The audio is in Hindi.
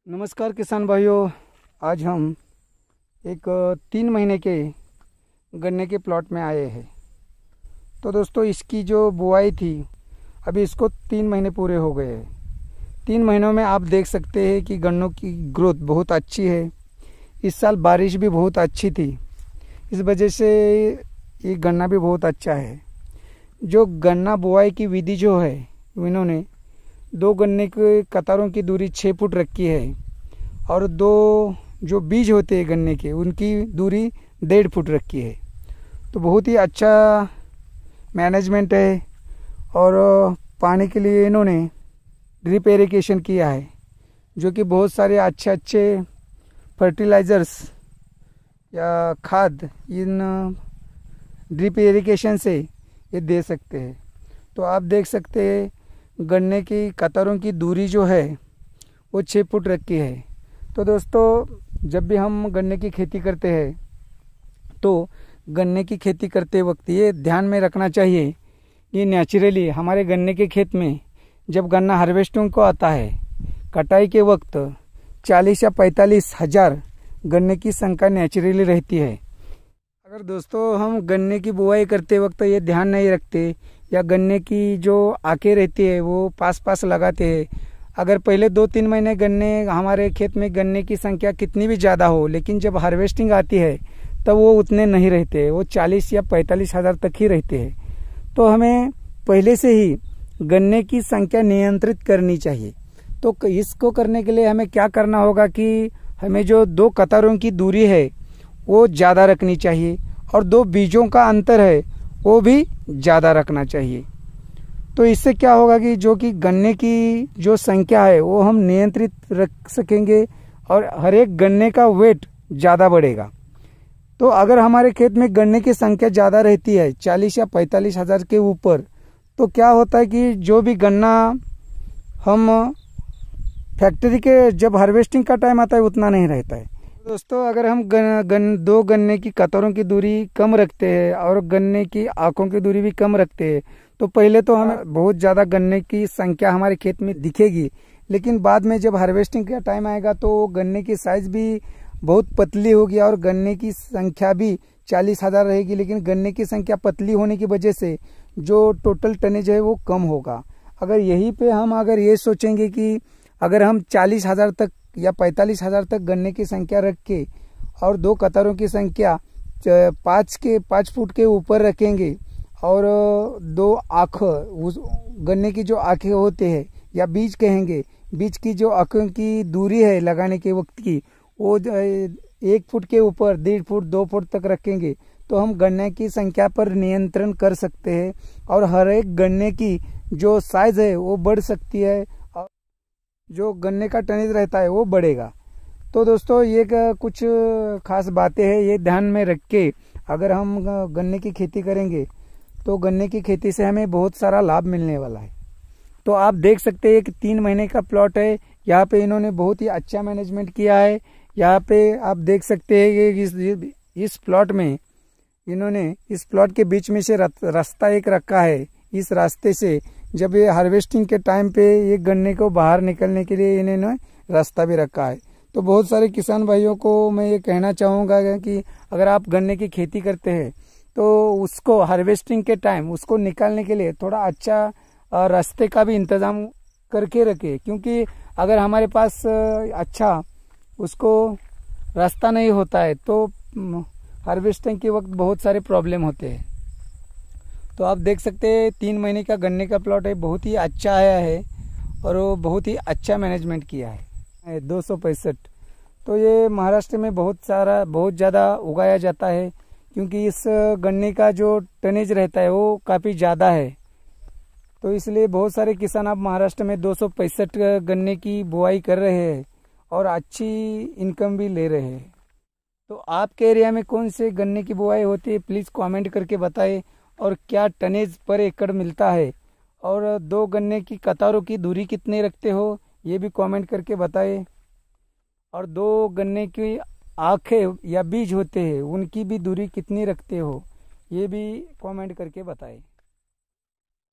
नमस्कार किसान भाइयों। आज हम एक 3 महीने के गन्ने के प्लॉट में आए हैं। तो दोस्तों, इसकी जो बुआई थी, अभी इसको 3 महीने पूरे हो गए हैं। 3 महीनों में आप देख सकते हैं कि गन्नों की ग्रोथ बहुत अच्छी है। इस साल बारिश भी बहुत अच्छी थी, इस वजह से ये गन्ना भी बहुत अच्छा है। जो गन्ना बुआई की विधि जो है, इन्होंने 2 गन्ने के कतारों की दूरी 6 फुट रखी है और 2 जो बीज होते हैं गन्ने के, उनकी दूरी 1.5 फुट रखी है। तो बहुत ही अच्छा मैनेजमेंट है। और पानी के लिए इन्होंने ड्रिप इरिगेशन किया है, जो कि बहुत सारे अच्छे अच्छे फर्टिलाइज़र्स या खाद इन ड्रिप इरिगेशन से ये दे सकते हैं। तो आप देख सकते हैं गन्ने की कतारों की दूरी जो है वो 6 फुट रखी है। तो दोस्तों, जब भी हम गन्ने की खेती करते हैं तो गन्ने की खेती करते वक्त ये ध्यान में रखना चाहिए कि नेचुरली हमारे गन्ने के खेत में जब गन्ना हार्वेस्टिंग को आता है, कटाई के वक्त 40 या 45 हज़ार गन्ने की संख्या नेचुरली रहती है। अगर दोस्तों हम गन्ने की बुआई करते वक्त ये ध्यान नहीं रखते या गन्ने की जो आँखें रहती है वो पास पास लगाते हैं, अगर पहले 2-3 महीने गन्ने हमारे खेत में गन्ने की संख्या कितनी भी ज़्यादा हो, लेकिन जब हार्वेस्टिंग आती है तब वो उतने नहीं रहते, वो 40 या 45 हज़ार तक ही रहते हैं। तो हमें पहले से ही गन्ने की संख्या नियंत्रित करनी चाहिए। तो इसको करने के लिए हमें क्या करना होगा कि हमें जो 2 कतारों की दूरी है वो ज़्यादा रखनी चाहिए और 2 बीजों का अंतर है वो भी ज़्यादा रखना चाहिए। तो इससे क्या होगा कि जो कि गन्ने की जो संख्या है वो हम नियंत्रित रख सकेंगे और हर एक गन्ने का वेट ज़्यादा बढ़ेगा। तो अगर हमारे खेत में गन्ने की संख्या ज़्यादा रहती है 40 या 45 हज़ार के ऊपर, तो क्या होता है कि जो भी गन्ना हम फैक्ट्री के जब हार्वेस्टिंग का टाइम आता है उतना नहीं रहता है। दोस्तों, अगर हम 2 गन्ने की कतारों की दूरी कम रखते हैं और गन्ने की आँखों की दूरी भी कम रखते हैं, तो पहले तो हमें बहुत ज़्यादा गन्ने की संख्या हमारे खेत में दिखेगी, लेकिन बाद में जब हार्वेस्टिंग का टाइम आएगा तो गन्ने की साइज़ भी बहुत पतली होगी और गन्ने की संख्या भी 40 हज़ार रहेगी, लेकिन गन्ने की संख्या पतली होने की वजह से जो टोटल टनेज है वो कम होगा। अगर यहीं पे हम अगर ये सोचेंगे कि अगर हम 40 हज़ार तक या 45 हज़ार तक गन्ने की संख्या रख के और 2 कतारों की संख्या 5 फुट के ऊपर रखेंगे और 2 आँख उस गन्ने की जो आँखें होते हैं या बीज कहेंगे, बीज की जो आँखों की दूरी है लगाने के वक्त की वो 1 फुट के ऊपर 1.5 फुट 2 फुट तक रखेंगे, तो हम गन्ने की संख्या पर नियंत्रण कर सकते हैं और हर एक गन्ने की जो साइज है वो बढ़ सकती है और जो गन्ने का टनेज रहता है वो बढ़ेगा। तो दोस्तों, ये कुछ खास बातें हैं, ये ध्यान में रख के अगर हम गन्ने की खेती करेंगे तो गन्ने की खेती से हमें बहुत सारा लाभ मिलने वाला है। तो आप देख सकते हैं कि 3 महीने का प्लॉट है। यहाँ पे इन्होंने बहुत ही अच्छा मैनेजमेंट किया है। यहाँ पे आप देख सकते हैं कि इस प्लॉट में इन्होंने इस प्लॉट के बीच में से रास्ता एक रखा है। इस रास्ते से जब ये हार्वेस्टिंग के टाइम पे ये गन्ने को बाहर निकलने के लिए इन्होंने रास्ता भी रखा है। तो बहुत सारे किसान भाइयों को मैं ये कहना चाहूँगा कि अगर आप गन्ने की खेती करते हैं तो उसको हार्वेस्टिंग के टाइम उसको निकालने के लिए थोड़ा अच्छा रास्ते का भी इंतज़ाम करके रखें, क्योंकि अगर हमारे पास अच्छा उसको रास्ता नहीं होता है तो हार्वेस्टिंग के वक्त बहुत सारे प्रॉब्लम होते हैं। तो आप देख सकते हैं 3 महीने का गन्ने का प्लॉट है, बहुत ही अच्छा आया है और वो बहुत ही अच्छा मैनेजमेंट किया है। 265 तो ये महाराष्ट्र में बहुत ज़्यादा उगाया जाता है, क्योंकि इस गन्ने का जो टनेज रहता है वो काफ़ी ज़्यादा है। तो इसलिए बहुत सारे किसान अब महाराष्ट्र में 265 गन्ने की बुआई कर रहे हैं और अच्छी इनकम भी ले रहे हैं। तो आपके एरिया में कौन से गन्ने की बुआई होती है, प्लीज़ कमेंट करके बताएं और क्या टनेज पर एकड़ मिलता है और 2 गन्ने की कतारों की दूरी कितने रखते हो ये भी कमेंट करके बताएं और 2 गन्ने की आँखें या बीज होते हैं उनकी भी दूरी कितनी रखते हो ये भी कमेंट करके बताएं।